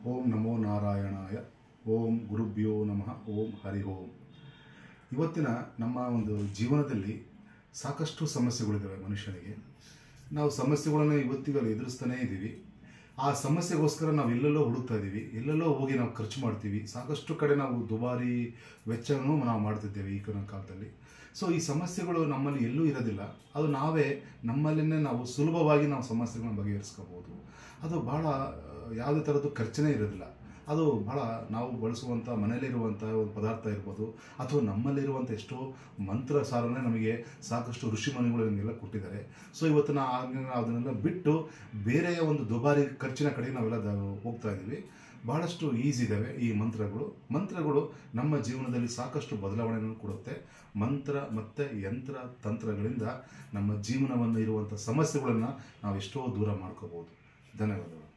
ಓಂ ನಮೋ ನಾರಾಯಣಾಯ. ಓಂ ಗುರುಭ್ಯೋ ನಮಃ. ಓಂ ಹರಿ ಓಂ. ಇವತ್ತಿನ ನಮ್ಮ ಒಂದು ಜೀವನದಲ್ಲಿ ಸಾಕಷ್ಟು ಸಮಸ್ಯೆಗಳಿದ್ದಾವೆ ಮನುಷ್ಯನಿಗೆ. ನಾವು ಸಮಸ್ಯೆಗಳನ್ನು ಇವತ್ತಿಗಲ್ಲಿ ಎದುರಿಸ್ತಾನೇ ಇದ್ದೀವಿ. ಆ ಸಮಸ್ಯೆಗೋಸ್ಕರ ನಾವು ಎಲ್ಲೆಲ್ಲೋ ಹುಡುಕ್ತಾ ಇದ್ದೀವಿ, ಎಲ್ಲೆಲ್ಲೋ ಹೋಗಿ ನಾವು ಖರ್ಚು ಮಾಡ್ತೀವಿ. ಸಾಕಷ್ಟು ಕಡೆ ನಾವು ದುಬಾರಿ ವೆಚ್ಚವನ್ನು ನಾವು ಮಾಡ್ತಿದ್ದೇವೆ ಈಗಿನ ಕಾಲದಲ್ಲಿ. ಸೊ ಈ ಸಮಸ್ಯೆಗಳು ನಮ್ಮಲ್ಲಿ ಎಲ್ಲೂ ಇರೋದಿಲ್ಲ. ಅದು ನಾವೇ ನಮ್ಮಲ್ಲೇ ನಾವು ಸುಲಭವಾಗಿ ನಾವು ಸಮಸ್ಯೆಗಳನ್ನ ಬಗೆಹರಿಸ್ಕೋಬೋದು. ಅದು ಭಾಳ ಯಾವುದೇ ಥರದ್ದು ಖರ್ಚನೇ ಇರೋದಿಲ್ಲ. ಅದು ಭಾಳ ನಾವು ಬಳಸುವಂಥ ಮನೆಯಲ್ಲಿರುವಂಥ ಒಂದು ಪದಾರ್ಥ ಇರ್ಬೋದು, ಅಥವಾ ನಮ್ಮಲ್ಲಿರುವಂಥ ಎಷ್ಟೋ ಮಂತ್ರ ಸಾರನೇ ನಮಗೆ ಸಾಕಷ್ಟು ಋಷಿಮುನಿಗಳು ನಮಗೆಲ್ಲ ಕೊಟ್ಟಿದ್ದಾರೆ. ಸೊ ಇವತ್ತು ಅದನ್ನೆಲ್ಲ ಬಿಟ್ಟು ಬೇರೆಯ ಒಂದು ದುಬಾರಿ ಖರ್ಚಿನ ಕಡೆಗೆ ನಾವೆಲ್ಲ ಹೋಗ್ತಾ ಇದ್ದೀವಿ. ಭಾಳಷ್ಟು ಈಸಿ ಇದ್ದಾವೆ ಈ ಮಂತ್ರಗಳು ನಮ್ಮ ಜೀವನದಲ್ಲಿ ಸಾಕಷ್ಟು ಬದಲಾವಣೆಯನ್ನು ಕೊಡುತ್ತೆ. ಮಂತ್ರ ಮತ್ತು ಯಂತ್ರ ತಂತ್ರಗಳಿಂದ ನಮ್ಮ ಜೀವನವನ್ನು ಇರುವಂಥ ಸಮಸ್ಯೆಗಳನ್ನು ನಾವು ಎಷ್ಟೋ ದೂರ ಮಾಡ್ಕೋಬೋದು. ಧನ್ಯವಾದಗಳು.